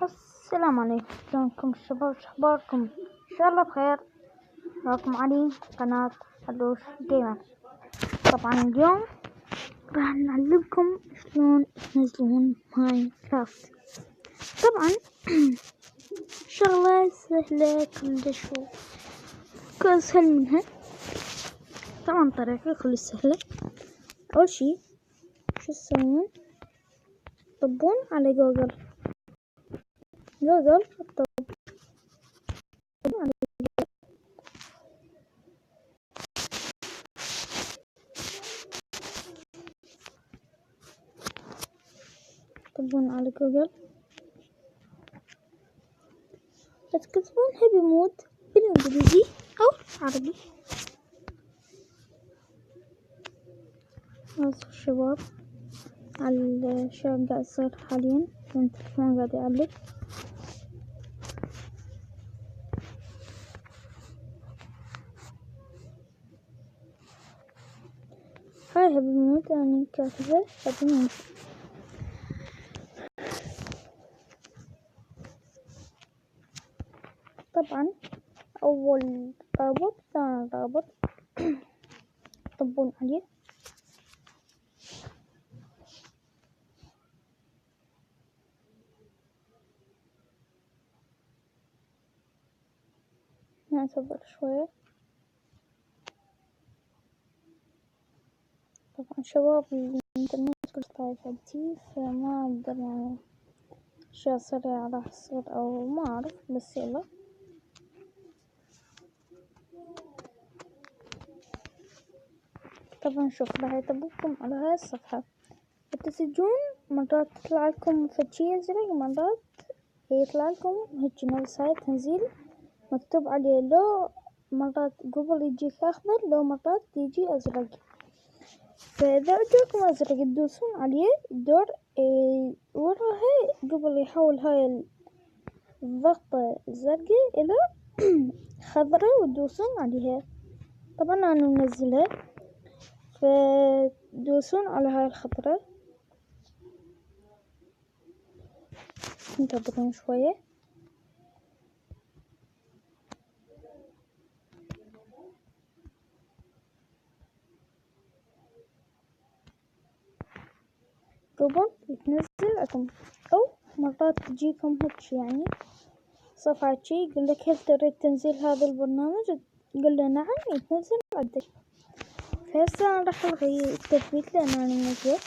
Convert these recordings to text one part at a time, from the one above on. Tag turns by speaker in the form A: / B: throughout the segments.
A: السلام عليكم، شلونكم الشباب؟ شخباركم؟ ان شاء الله بخير. معكم علي، قناة حلوش جيمر. طبعا اليوم راح نعلمكم شلون تنزلون ماينكرافت. طبعا شغلة سهلة كلش، اسهل منها. طبعا طريقة كلش سهلة. اول شي شو تسوون؟ طبون على جوجل طبون على جوجل، تكتبون هابي مود بالانجليزي او عربي. اسف الشباب على الاشياء اللي قاعد تصير حاليا، لان التلفون قاعد يعلق. هاي هابي مود، اني كاتبة هابي مود. طبعا اول رابط، ثاني رابط طبون عليه. نصبر شوية. طبعا شباب الانترنت كل طايف عندي، فما اقدر يعني اشياء سريعة راح تصير او ما اعرف، بس يلا. طبعا شوف راح يطبقكم على هاي الصفحة، تسجون مرات تطلع لكم فشي ازرق، مرات يطلع لكم هيك نفس هاي تنزيل مكتوب عليه لو، مرات قبل يجيك اخضر، لو مرات يجي ازرق. فاذا اجاكم ازرق تدوسون عليه الدور وراها قبل يحول هاي الضغطة الزرقاء الى خضراء وتدوسون عليها. طبعا انا منزلها، فتدوسون على هاي الخضراء، انتظرون شوية. قبل يتنزل لكم، او مرات تجيكم هيك يعني صفحة شي يقول لك هل تريد تنزيل هذا البرنامج؟ قل له نعم، يتنزل عندك. فهسه انا راح الغي التثبيت لان انا منزله.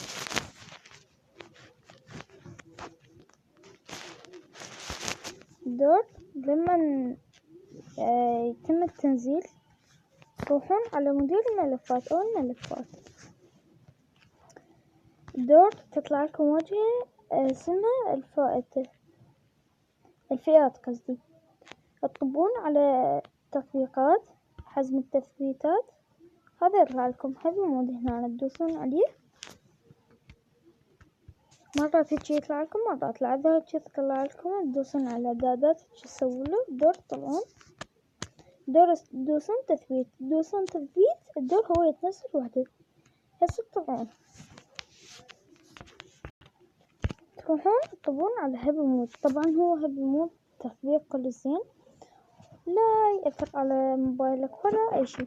A: دور لما يتم التنزيل تروحون على مدير الملفات او الملفات. دور تطلع لكم واجهة اسمها الفئات قصدي. تطبون على تطبيقات حزم التثبيتات، هذا يطلع لكم هذا مود هنا، تدوسون عليه. مرات هيك يطلع لكم، مرات لا. اذا هيك يطلع لكم تدوسون على اعدادات تسوون له دور، تطلعون دور تدوسون تثبيت، الدور هو يتنزل وحده. هسه تطلعون تروحون تطبون على هابي مود. طبعا هو هابي مود تطبيق كل زين، لا يأثر على موبايلك ولا اي شي.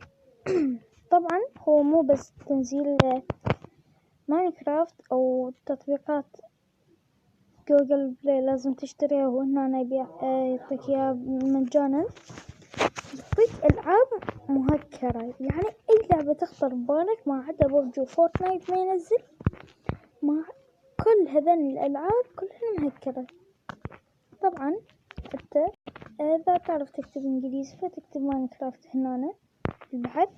A: طبعا هو مو بس تنزيل ماينكرافت او تطبيقات جوجل بلاي لازم تشتريها، وهنا يبيع يعطيك اياه مجانا. يعطيك العاب مهكرة، يعني اي لعبة تخطر ببالك ما عدا ببجي وفورتنايت ما ينزل، مع كل هذين الالعاب كلها مهكرة. طبعا انت اذا تعرف تكتب انجليزي فتكتب ماينكرافت هنا في البحث،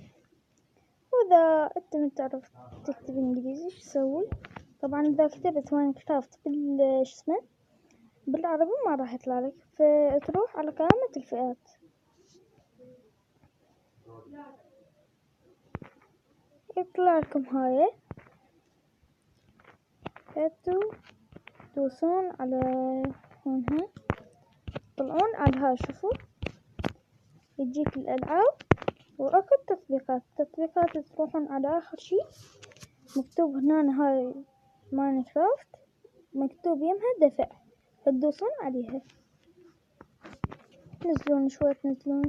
A: واذا انت ما تعرف تكتب انجليزي شو تسوي؟ طبعا اذا كتبت ماينكرافت بالعربي ما راح يطلع لك، فتروح على قائمة الفئات. يطلع لكم هاي، تدوسون على هنا، تطلعون على هاي، شوفوا يجيك الالعاب واكو التطبيقات تروحون على اخر شي مكتوب هنا هاي ماينكرافت، مكتوب يمها دفع. تدوسون عليها، تنزلون شوي، تنزلون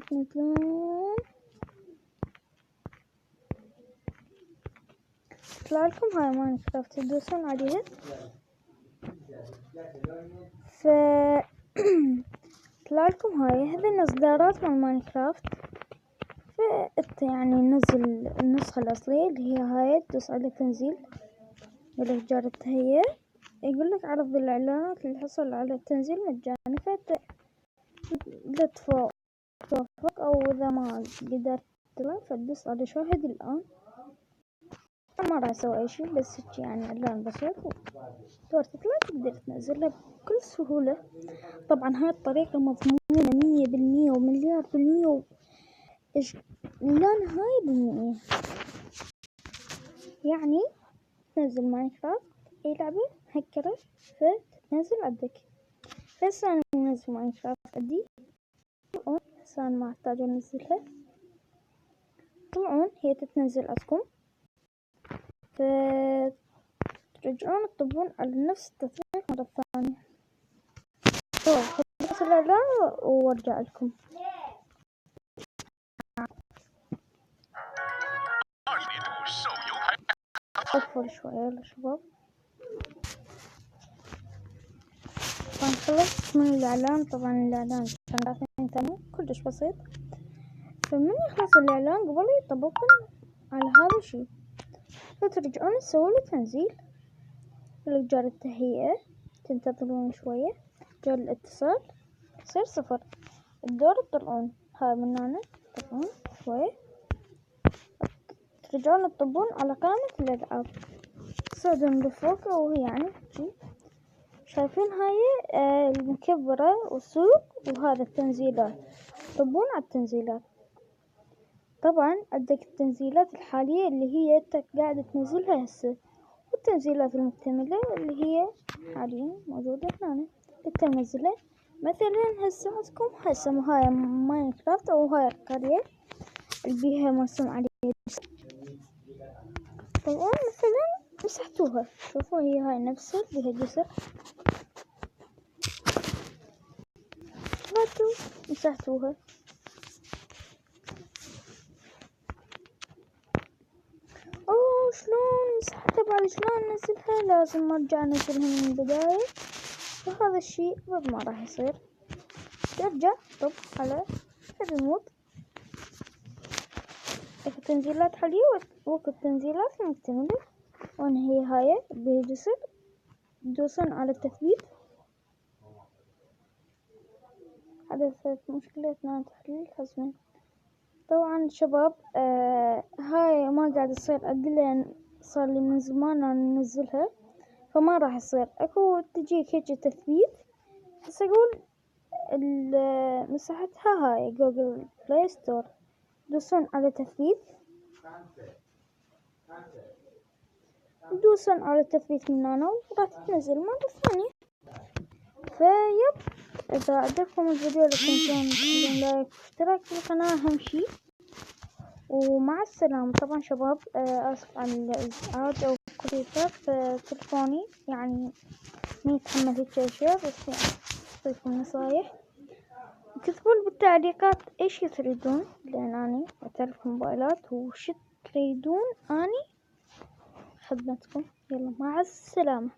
A: تطلع لكم هاي ماينكرافت، تدوسون عليها ف طلع لكم هاي الإصدارات مال ماينكرافت. يعني ننزل النسخة الأصلية اللي هي هاي، تدوس على تنزيل، يقولك جار التهيئة، يقولك عرض الإعلانات اللي حصل على التنزيل مجاني، لا توافق، أو إذا ما قدرت فتدوس على شاهد الآن. ما راح أسوي أي شي، بس هيك يعني إعلان بسيط، دور تطلع تقدر تنزلها بكل سهولة. طبعا هاي الطريقة مضمونة 100% ومليار بالمية لا نهاية بالمية. يعني تنزل ماينكرافت أي لعبة هكرة فتنزل عندك. هسه أنا منزل ماينكرافت عندي، هسه أنا ما أحتاج أنزلها، طلعون هي تتنزل عندكم، فترجعون تطبون على نفس التطبيق مرة ثانية. خلص الإعلان وارجع لكم. أطفل شوية يلا شباب. طبعا خلصت من الإعلان، طبعا الإعلان كان ثاني كلش بسيط. فمن يخلص الإعلان قبل يطبقون على هذا الشي، فترجعون تسوون تنزيل، جار التهيئة تنتظرون شوية، جار الاتصال يصير 0، الدور تطلعون هاي من هنا، تطلعون شوية، ترجعون تطبون على قائمة الألعاب، تصعدون لفوق، أو يعني شايفين هاي المكبرة والسوق وهذا التنزيلات، تطبون على التنزيلات. طبعا عندك التنزيلات الحالية اللي هي انت قاعد تنزلها هسه، والتنزيلات المكتملة اللي هي حاليا موجودة هنا انت منزلها. مثلا هسه عندكم هاي ماينكرافت، او هاي القرية اللي بيها مرسوم عليها، طبعا مثلا مسحتوها، شوفوا هي هاي نفسها بيها جسر، مسحتوها. شلون مسحتها؟ بعد شلون نزلها؟ لازم ارجع انزلها من البداية، وهذا الشيء ما راح يصير. ترجع طب على الريموت، التنزيلات حالية وقت التنزيلات المكتملة، وأنا هاي بجسر، دوسن على التثبيت، حدثت مشكلتنا تحليل حزمي. طبعا شباب هاي ما قاعد تصير عندي، لأن صار لي من زمان أنا ننزلها، فما راح يصير اكو تجيك هيك تثبيت. بس اقول مساحتها هاي جوجل بلاي ستور، دوسون على تثبيت، دوسون على التثبيت من هنا وراح تنزل مرة ثانية. فيب، إذا عجبكم الفيديو لا تنسون تحطون لايك واشتراك في القناة أهم شي، ومع السلامة. طبعا شباب آسف على الإزعاج أو كمبيوتر في تلفوني، يعني ما يتحمل هيك أشياء، بس يعني أعطيكم نصايح. اكتبوا بالتعليقات ايش تريدون، لان اني اعرف موبايلات وش تريدون، اني خدمتكم. يلا مع السلامة.